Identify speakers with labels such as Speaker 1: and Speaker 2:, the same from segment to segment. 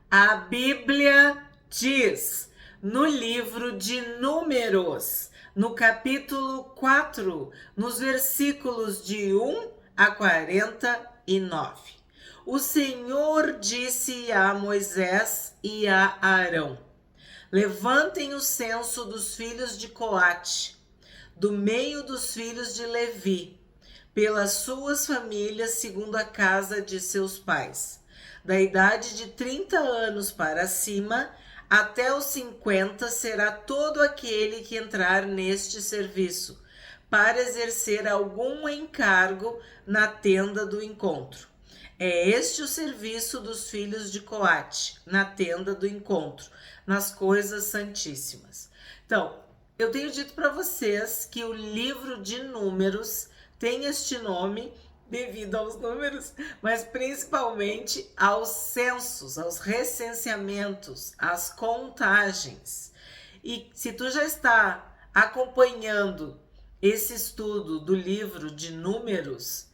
Speaker 1: A Bíblia diz no livro de Números, no capítulo 4, nos versículos de 1 a 49. O Senhor disse a Moisés e a Arão: levantem o censo dos filhos de Coate, do meio dos filhos de Levi, pelas suas famílias, segundo a casa de seus pais, da idade de 30 anos para cima, até os 50 será todo aquele que entrar neste serviço, para exercer algum encargo na tenda do encontro. É este o serviço dos filhos de Coate, na tenda do encontro, nas coisas santíssimas. Então, eu tenho dito para vocês que o livro de Números tem este nome devido aos números, mas principalmente aos censos, aos recenseamentos, às contagens. E se tu já está acompanhando esse estudo do livro de Números,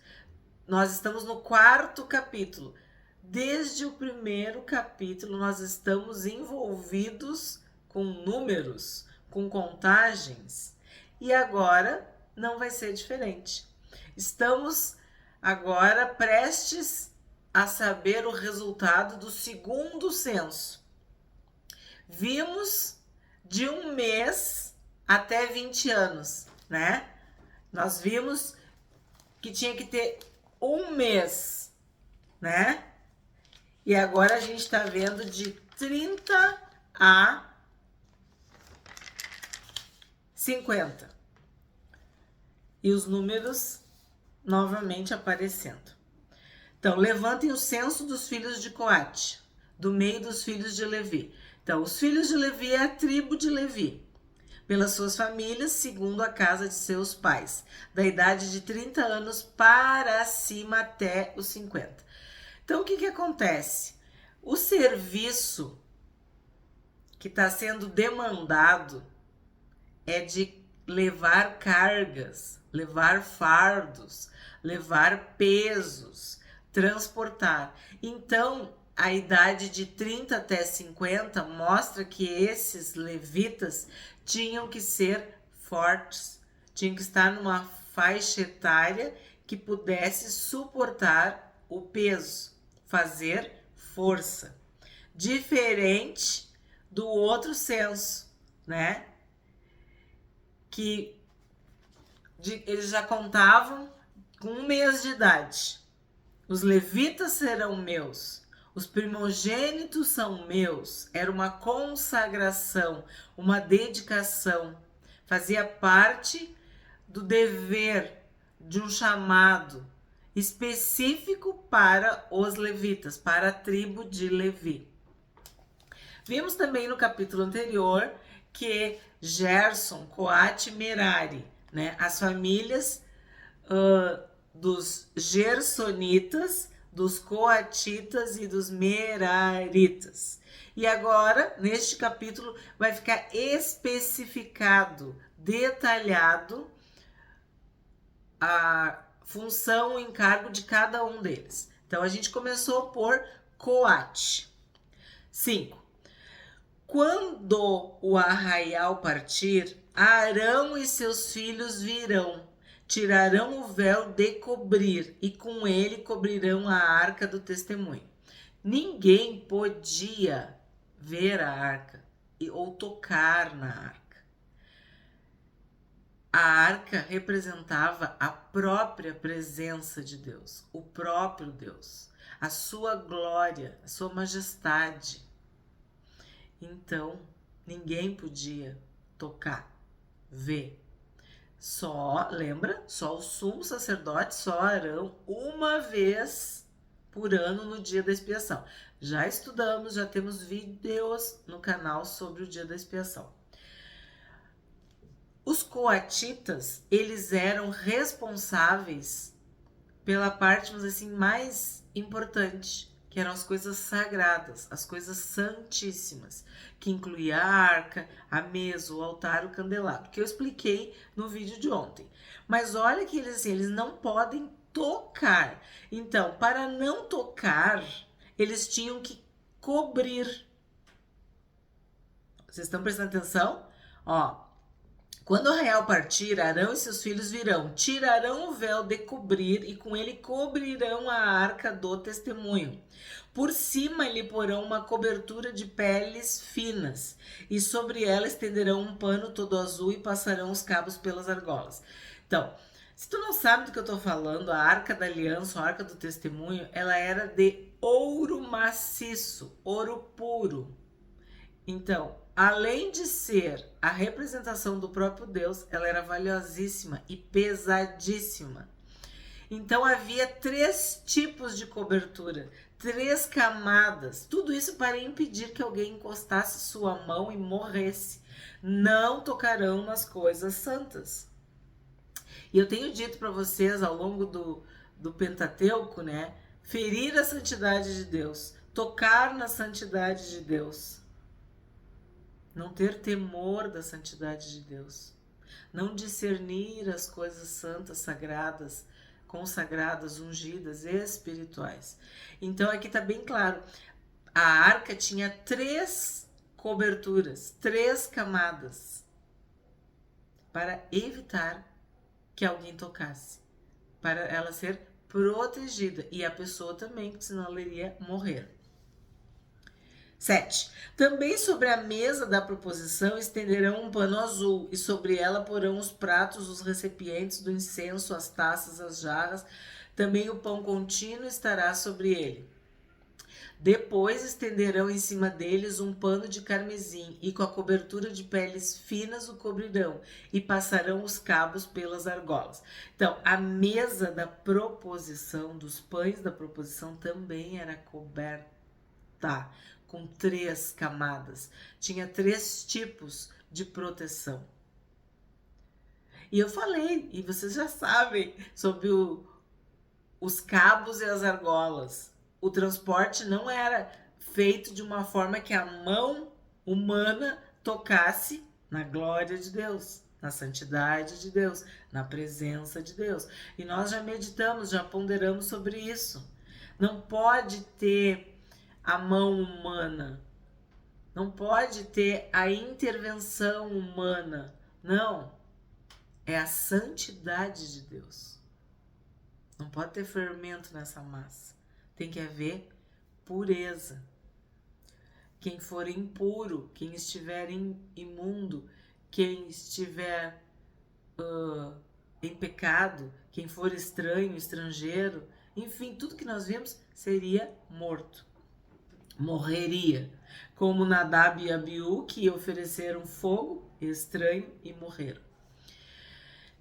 Speaker 1: nós estamos no 4º capítulo. Desde o 1º capítulo, nós estamos envolvidos com números, com contagens, e agora não vai ser diferente. Estamos agora prestes a saber o resultado do 2º censo. Vimos de 1 mês até 20 anos, né? Nós vimos que tinha que ter 1 mês, né? E agora a gente está vendo de 30 a 50. E os números novamente aparecendo. Então, levantem o censo dos filhos de Coate, do meio dos filhos de Levi. Então, os filhos de Levi é a tribo de Levi, pelas suas famílias, segundo a casa de seus pais, da idade de 30 anos para cima até os 50. Então, o que acontece? O serviço que está sendo demandado é de levar cargas, levar fardos, levar pesos, transportar. Então, a idade de 30 até 50 mostra que esses levitas tinham que ser fortes, tinham que estar numa faixa etária que pudesse suportar o peso, fazer força. Diferente do outro censo, né? Que eles já contavam com 1 mês de idade. Os levitas serão meus, os primogênitos são meus. Era uma consagração, uma dedicação. Fazia parte do dever, de um chamado específico para os levitas, para a tribo de Levi. Vimos também no capítulo anterior que Gerson, Coate e Merari, né, as famílias dos gersonitas, dos coatitas e dos meraritas. E agora, neste capítulo, vai ficar especificado, detalhado a função, o encargo de cada um deles. Então, a gente começou por Coate. 5. Quando o arraial partir, Arão e seus filhos virão, tirarão o véu de cobrir e com ele cobrirão a arca do testemunho. Ninguém podia ver a arca ou tocar na arca. A arca representava a própria presença de Deus, o próprio Deus, a sua glória, a sua majestade. Então, ninguém podia tocar, ver. Só, lembra? Só o sumo sacerdote, só Arão, uma vez por ano no dia da expiação. Já estudamos, já temos vídeos no canal sobre o dia da expiação. Os coatitas, eles eram responsáveis pela parte, vamos dizer assim, mais importante, que eram as coisas sagradas, as coisas santíssimas, que incluía a arca, a mesa, o altar, o candelabro, que eu expliquei no vídeo de ontem. Mas olha que eles, assim, eles não podem tocar. Então, para não tocar, eles tinham que cobrir. Vocês estão prestando atenção? Ó, quando o arraial partir, Arão e seus filhos virão, tirarão o véu de cobrir e com ele cobrirão a arca do testemunho. Por cima lhe porão uma cobertura de peles finas e sobre ela estenderão um pano todo azul e passarão os cabos pelas argolas. Então, se tu não sabe do que eu tô falando, a arca da aliança, a arca do testemunho, ela era de ouro maciço, ouro puro. Então, além de ser a representação do próprio Deus, ela era valiosíssima e pesadíssima. Então, havia 3 tipos de cobertura, 3 camadas, tudo isso para impedir que alguém encostasse sua mão e morresse. Não tocarão nas coisas santas. E eu tenho dito para vocês ao longo do Pentateuco, né? Ferir a santidade de Deus, tocar na santidade de Deus. Não ter temor da santidade de Deus. Não discernir as coisas santas, sagradas, consagradas, ungidas, espirituais. Então aqui está bem claro. A arca tinha 3 coberturas, 3 camadas, para evitar que alguém tocasse, para ela ser protegida e a pessoa também, senão ela iria morrer. 7. Também sobre a mesa da proposição estenderão um pano azul e sobre ela porão os pratos, os recipientes do incenso, as taças, as jarras. Também o pão contínuo estará sobre ele. Depois estenderão em cima deles um pano de carmesim e com a cobertura de peles finas o cobrirão e passarão os cabos pelas argolas. Então, a mesa da proposição, dos pães da proposição também era coberta com 3 camadas. Tinha 3 tipos de proteção. E eu falei, e vocês já sabem, sobre os cabos e as argolas. O transporte não era feito de uma forma que a mão humana tocasse na glória de Deus, na santidade de Deus, na presença de Deus. E nós já meditamos, já ponderamos sobre isso. Não pode ter a mão humana, não pode ter a intervenção humana, não. É a santidade de Deus. Não pode ter fermento nessa massa. Tem que haver pureza. Quem for impuro, quem estiver imundo, quem estiver em pecado, quem for estranho, estrangeiro, enfim, tudo que nós vimos seria morto. Morreria. Como Nadab e Abiú, que ofereceram fogo estranho e morreram.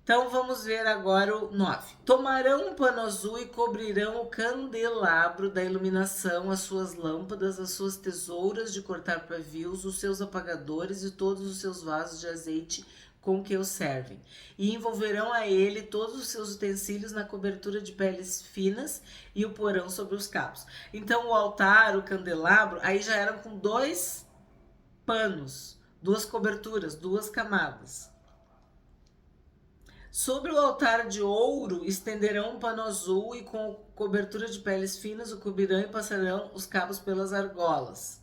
Speaker 1: Então vamos ver agora o 9. Tomarão um pano azul e cobrirão o candelabro da iluminação, as suas lâmpadas, as suas tesouras de cortar pavios, os seus apagadores e todos os seus vasos de azeite com que o servem. E envolverão a ele todos os seus utensílios na cobertura de peles finas e o porão sobre os cabos. Então o altar, o candelabro, aí já eram com 2 panos, 2 coberturas, 2 camadas. Sobre o altar de ouro estenderão um pano azul e com cobertura de peles finas o cobrirão e passarão os cabos pelas argolas.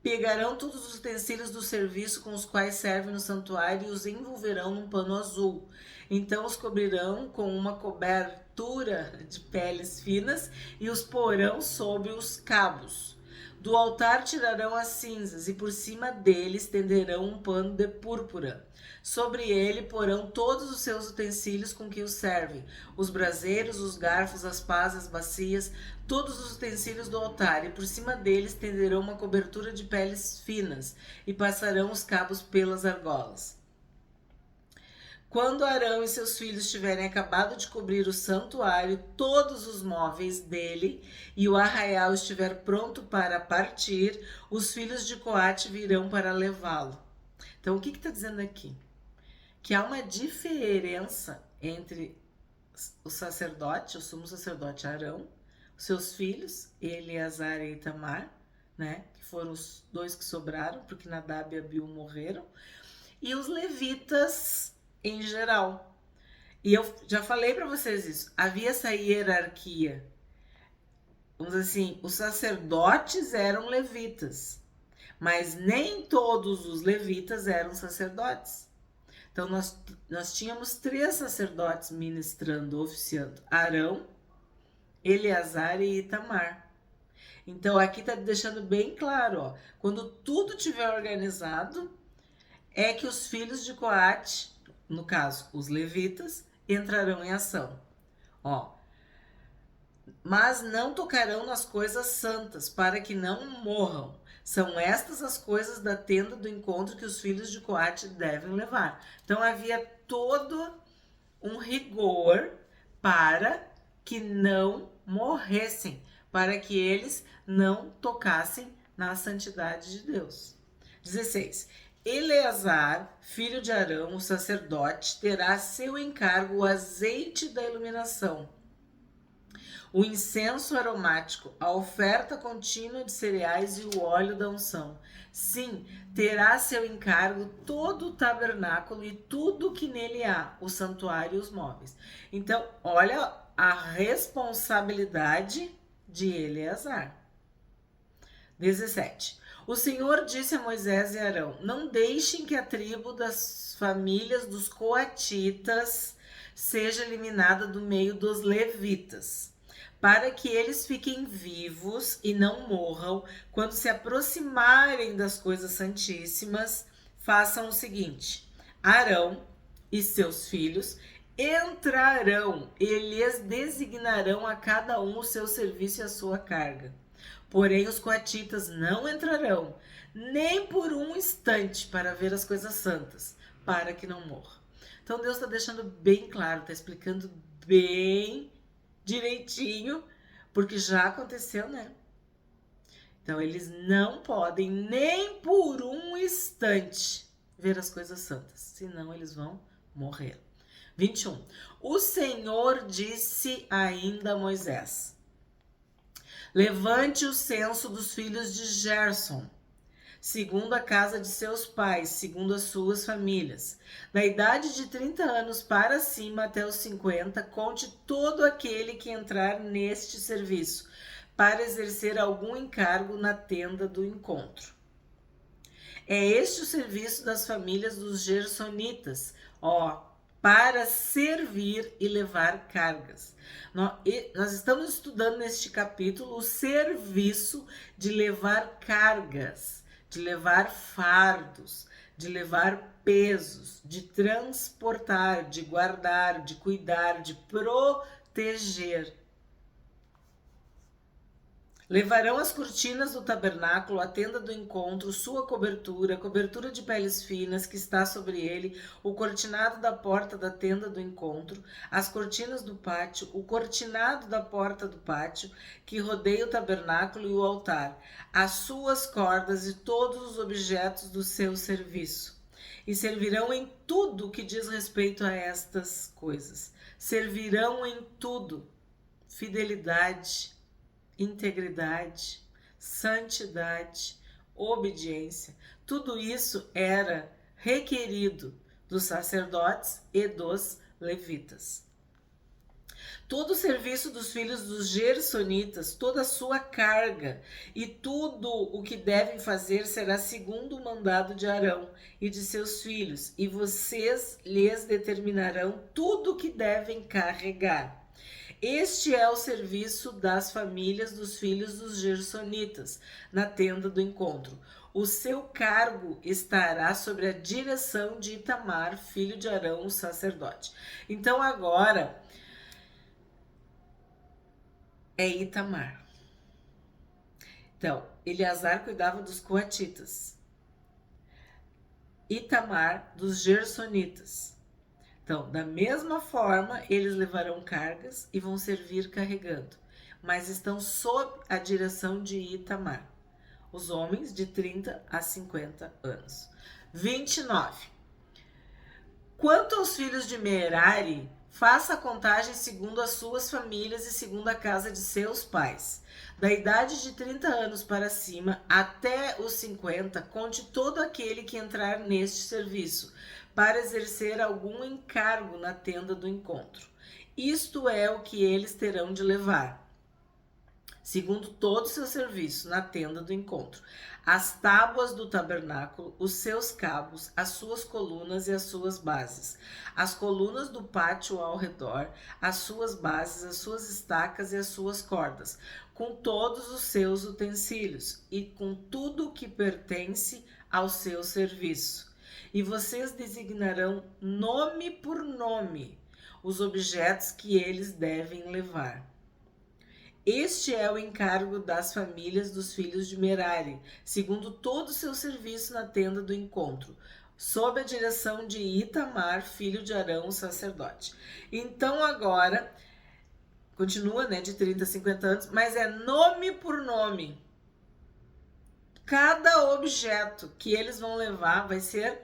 Speaker 1: Pegarão todos os utensílios do serviço com os quais servem no santuário e os envolverão num pano azul. Então os cobrirão com uma cobertura de peles finas e os porão sobre os cabos. Do altar tirarão as cinzas e por cima dele estenderão um pano de púrpura. Sobre ele porão todos os seus utensílios com que o servem, os braseiros, os garfos, as pás, as bacias, todos os utensílios do altar, e por cima deles estenderão uma cobertura de peles finas, e passarão os cabos pelas argolas. Quando Arão e seus filhos tiverem acabado de cobrir o santuário, todos os móveis dele, e o arraial estiver pronto para partir, os filhos de Coate virão para levá-lo. Então, o que está dizendo aqui? Que há uma diferença entre o sacerdote, o sumo sacerdote Arão, os seus filhos, Eleazar e Itamar, né, que foram os 2 que sobraram, porque Nadab e Abiú morreram, e os levitas em geral. E eu já falei para vocês isso, havia essa hierarquia. vamos dizer assim, os sacerdotes eram levitas, mas nem todos os levitas eram sacerdotes. Então, nós tínhamos 3 sacerdotes ministrando, oficiando: Arão, Eleazar e Itamar. Então, aqui está deixando bem claro, ó, quando tudo tiver organizado, é que os filhos de Coate, no caso, os levitas, entrarão em ação. Ó, mas não tocarão nas coisas santas, para que não morram. São estas as coisas da tenda do encontro que os filhos de Coate devem levar. Então havia todo um rigor para que não morressem, para que eles não tocassem na santidade de Deus. 16. Eleazar, filho de Arão, o sacerdote, terá a seu encargo o azeite da iluminação, o incenso aromático, a oferta contínua de cereais e o óleo da unção. Sim, terá a seu encargo todo o tabernáculo e tudo que nele há, o santuário e os móveis. Então, olha a responsabilidade de Eleazar. 17. O Senhor disse a Moisés e Arão: não deixem que a tribo das famílias dos coatitas seja eliminada do meio dos levitas, para que eles fiquem vivos e não morram. Quando se aproximarem das coisas santíssimas, façam o seguinte: Arão e seus filhos entrarão e lhes designarão a cada um o seu serviço e a sua carga. Porém, os coatitas não entrarão, nem por um instante, para ver as coisas santas, para que não morram. Então, Deus está deixando bem claro, está explicando bem direitinho, porque já aconteceu, né? Então, eles não podem nem por um instante ver as coisas santas, senão eles vão morrer. 21. O Senhor disse ainda a Moisés: levante o censo dos filhos de Gerson, segundo a casa de seus pais, segundo as suas famílias. Da idade de 30 anos para cima até os 50, conte todo aquele que entrar neste serviço, para exercer algum encargo na tenda do encontro. É este o serviço das famílias dos gersonitas, para servir e levar cargas. Nós estamos estudando neste capítulo o serviço de levar cargas, de levar fardos, de levar pesos, de transportar, de guardar, de cuidar, de proteger. Levarão as cortinas do tabernáculo, a tenda do encontro, sua cobertura, cobertura de peles finas que está sobre ele, o cortinado da porta da tenda do encontro, as cortinas do pátio, o cortinado da porta do pátio, que rodeia o tabernáculo e o altar, as suas cordas e todos os objetos do seu serviço. E servirão em tudo que diz respeito a estas coisas. Servirão em tudo. Fidelidade, integridade, santidade, obediência, tudo isso era requerido dos sacerdotes e dos levitas. Todo o serviço dos filhos dos gersonitas, toda a sua carga e tudo o que devem fazer será segundo o mandado de Arão e de seus filhos, e vocês lhes determinarão tudo o que devem carregar. Este é o serviço das famílias dos filhos dos gersonitas, na tenda do encontro. O seu cargo estará sobre a direção de Itamar, filho de Arão, o sacerdote. Então agora é Itamar. Então, Eleazar cuidava dos coatitas, Itamar dos gersonitas. Então, da mesma forma, eles levarão cargas e vão servir carregando, mas estão sob a direção de Itamar, os homens de 30 a 50 anos. 29. Quanto aos filhos de Merari, faça a contagem segundo as suas famílias e segundo a casa de seus pais. Da idade de 30 anos para cima até os 50, conte todo aquele que entrar neste serviço, para exercer algum encargo na tenda do encontro. Isto é o que eles terão de levar: segundo todo o seu serviço na tenda do encontro, as tábuas do tabernáculo, os seus cabos, as suas colunas e as suas bases, as colunas do pátio ao redor, as suas bases, as suas estacas e as suas cordas, com todos os seus utensílios e com tudo o que pertence ao seu serviço. E vocês designarão nome por nome os objetos que eles devem levar. Este é o encargo das famílias dos filhos de Merari, segundo todo o seu serviço na tenda do encontro, sob a direção de Itamar, filho de Arão, o sacerdote. Então agora, continua, de 30 a 50 anos, mas é nome por nome. Cada objeto que eles vão levar vai ser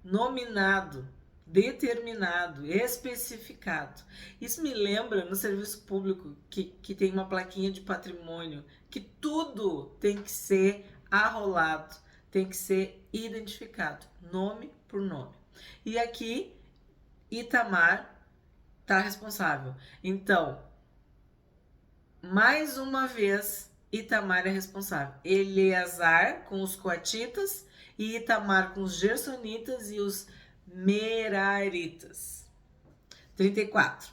Speaker 1: nominado, determinado, especificado. Isso me lembra no serviço público que tem uma plaquinha de patrimônio, que tudo tem que ser arrolado, tem que ser identificado, nome por nome. E aqui, Itamar está responsável. Então, mais uma vez, Itamar é responsável. Eleazar com os coatitas e Itamar com os gersonitas e os meraritas. 34.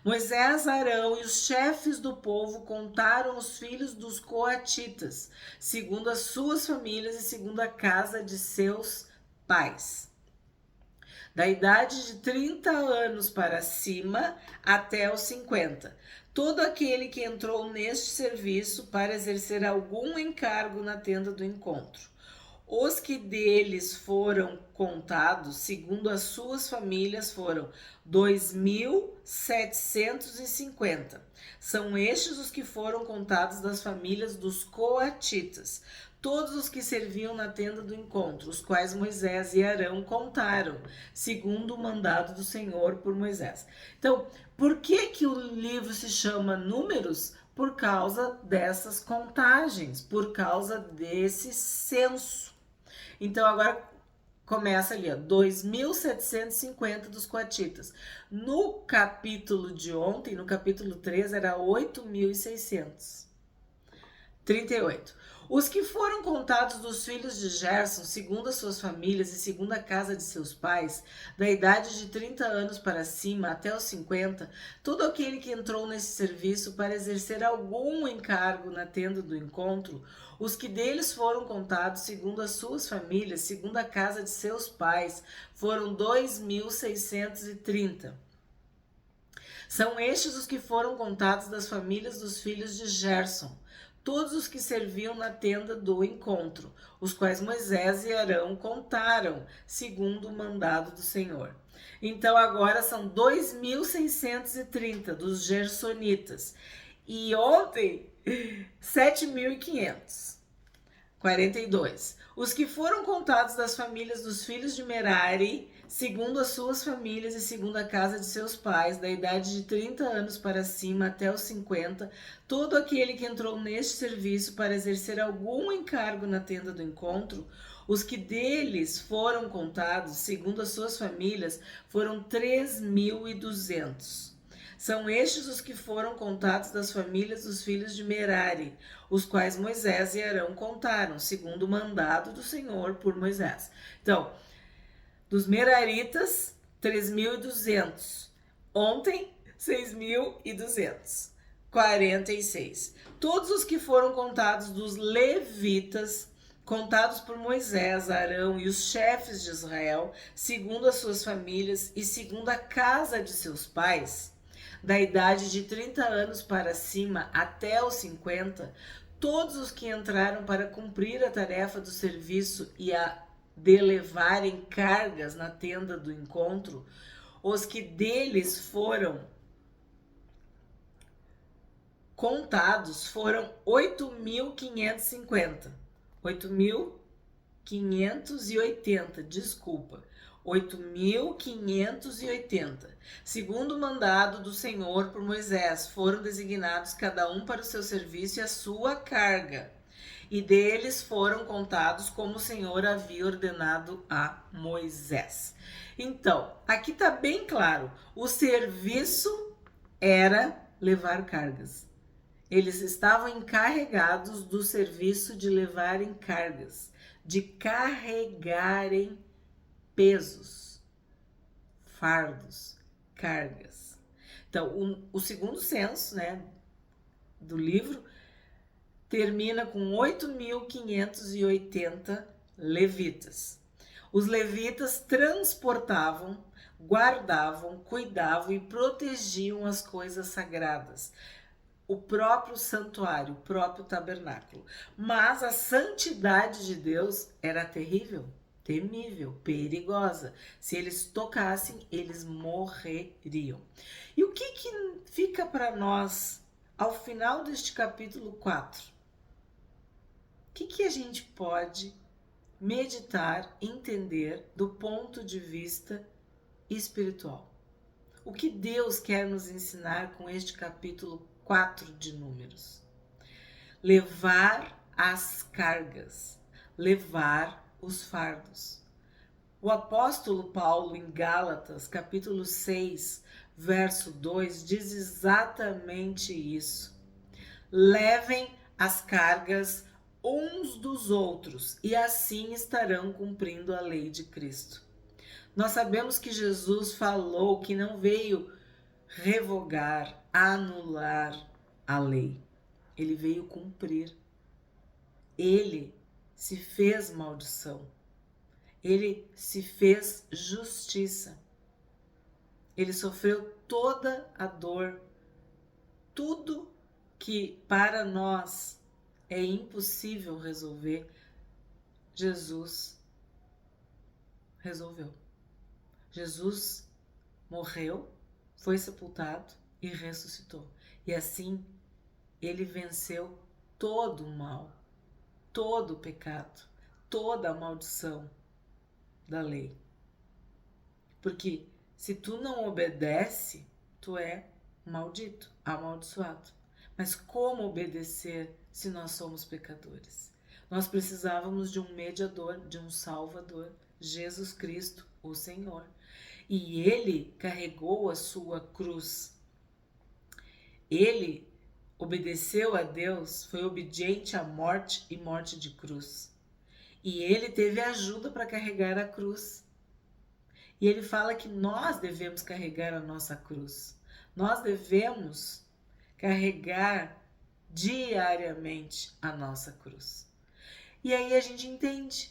Speaker 1: Moisés, Arão e os chefes do povo contaram os filhos dos coatitas, segundo as suas famílias e segundo a casa de seus pais, da idade de 30 anos para cima até os 50. Todo aquele que entrou neste serviço para exercer algum encargo na tenda do encontro. Os que deles foram contados, segundo as suas famílias, foram 2.750. São estes os que foram contados das famílias dos coatitas, todos os que serviam na tenda do encontro, os quais Moisés e Arão contaram, segundo o mandado do Senhor por Moisés. Então, por que o livro se chama Números? Por causa dessas contagens, por causa desse censo. Então, agora começa ali, 2.750 dos coatitas. No capítulo de ontem, no capítulo 3, era 8.600. 38. Os que foram contados dos filhos de Gerson, segundo as suas famílias e segundo a casa de seus pais, da idade de 30 anos para cima até os 50, todo aquele que entrou nesse serviço para exercer algum encargo na tenda do encontro, os que deles foram contados segundo as suas famílias, segundo a casa de seus pais, foram 2.630. São estes os que foram contados das famílias dos filhos de Gerson, todos os que serviam na tenda do encontro, os quais Moisés e Arão contaram, segundo o mandado do Senhor. Então agora são 2.630 dos gersonitas. E ontem, 7.500. 42. Os que foram contados das famílias dos filhos de Merari, segundo as suas famílias e segundo a casa de seus pais, da idade de 30 anos para cima até os 50, todo aquele que entrou neste serviço para exercer algum encargo na tenda do encontro, os que deles foram contados, segundo as suas famílias, foram 3.200. São estes os que foram contados das famílias dos filhos de Merari, os quais Moisés e Arão contaram, segundo o mandado do Senhor por Moisés. Então, dos Meraritas, 3.200. Ontem, 6.200. 46. Todos os que foram contados dos levitas, contados por Moisés, Arão e os chefes de Israel, segundo as suas famílias e segundo a casa de seus pais, da idade de 30 anos para cima até os 50, todos os que entraram para cumprir a tarefa do serviço e a de levarem cargas na tenda do encontro, os que deles foram contados foram 8.550. 8.580, desculpa. 8.580. Segundo o mandado do Senhor por Moisés, foram designados cada um para o seu serviço e a sua carga. E deles foram contados como o Senhor havia ordenado a Moisés. Então, aqui está bem claro, o serviço era levar cargas. Eles estavam encarregados do serviço de levarem cargas, de carregarem pesos, fardos, cargas. Então, o segundo censo, né, do livro termina com 8.580 levitas. Os levitas transportavam, guardavam, cuidavam e protegiam as coisas sagradas, o próprio santuário, o próprio tabernáculo. Mas a santidade de Deus era terrível, temível, perigosa. Se eles tocassem, eles morreriam. E o que fica para nós ao final deste capítulo 4? O que a gente pode meditar, entender do ponto de vista espiritual? O que Deus quer nos ensinar com este capítulo 4 de Números? Levar as cargas, levar os fardos. O apóstolo Paulo, em Gálatas, capítulo 6, verso 2, diz exatamente isso. Levem as cargas uns dos outros e assim estarão cumprindo a lei de Cristo. Nós sabemos que Jesus falou que não veio revogar, anular a lei. Ele veio cumprir. Ele se fez maldição. Ele se fez justiça. Ele sofreu toda a dor, tudo que para nós é impossível resolver, Jesus resolveu. Jesus morreu, foi sepultado e ressuscitou. E assim, ele venceu todo o mal, todo o pecado, toda a maldição da lei. Porque se tu não obedece, tu é maldito, amaldiçoado. Mas como obedecer se nós somos pecadores? Nós precisávamos de um mediador, de um salvador, Jesus Cristo, o Senhor. E ele carregou a sua cruz. Ele obedeceu a Deus, foi obediente à morte e morte de cruz. E ele teve ajuda para carregar a cruz. E ele fala que nós devemos carregar a nossa cruz. Nós devemos carregar diariamente a nossa cruz. E aí a gente entende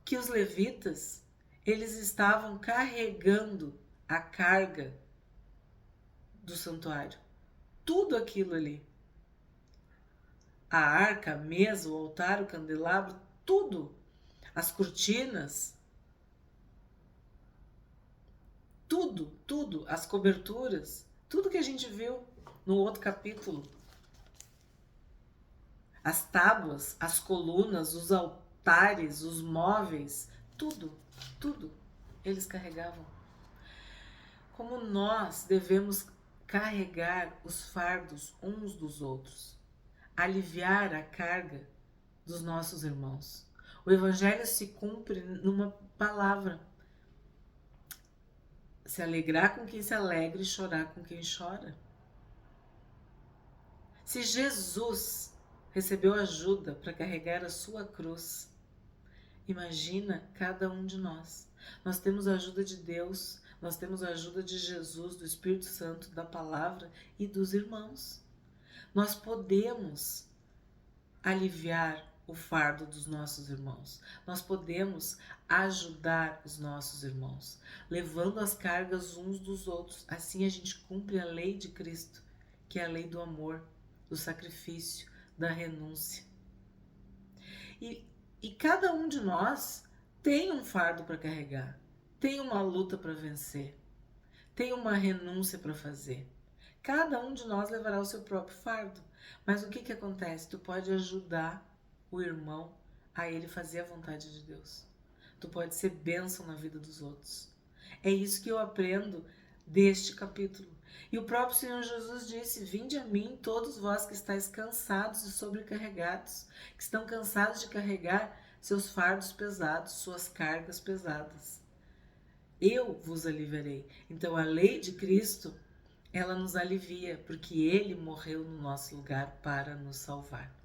Speaker 1: que os levitas, eles estavam carregando a carga do santuário. Tudo aquilo ali. A arca, a mesa, o altar, o candelabro, tudo. As cortinas, tudo, as coberturas, tudo que a gente viu no outro capítulo. As tábuas, as colunas, os altares, os móveis, tudo eles carregavam. Como nós devemos carregar os fardos uns dos outros, aliviar a carga dos nossos irmãos. O evangelho se cumpre numa palavra: se alegrar com quem se alegra e chorar com quem chora. Se Jesus recebeu ajuda para carregar a sua cruz, imagina cada um de nós. Nós temos a ajuda de Deus, nós temos a ajuda de Jesus, do Espírito Santo, da palavra e dos irmãos. Nós podemos aliviar o fardo dos nossos irmãos. Nós podemos ajudar os nossos irmãos, levando as cargas uns dos outros. Assim a gente cumpre a lei de Cristo, que é a lei do amor, do sacrifício, da renúncia. E cada um de nós tem um fardo para carregar, tem uma luta para vencer, tem uma renúncia para fazer. Cada um de nós levará o seu próprio fardo. Mas o que acontece? Tu pode ajudar o irmão a ele fazer a vontade de Deus. Tu pode ser bênção na vida dos outros. É isso que eu aprendo deste capítulo. E o próprio Senhor Jesus disse: vinde a mim todos vós que estáis cansados e sobrecarregados, que estão cansados de carregar seus fardos pesados, suas cargas pesadas. Eu vos aliviarei. Então a lei de Cristo, ela nos alivia, porque Ele morreu no nosso lugar para nos salvar.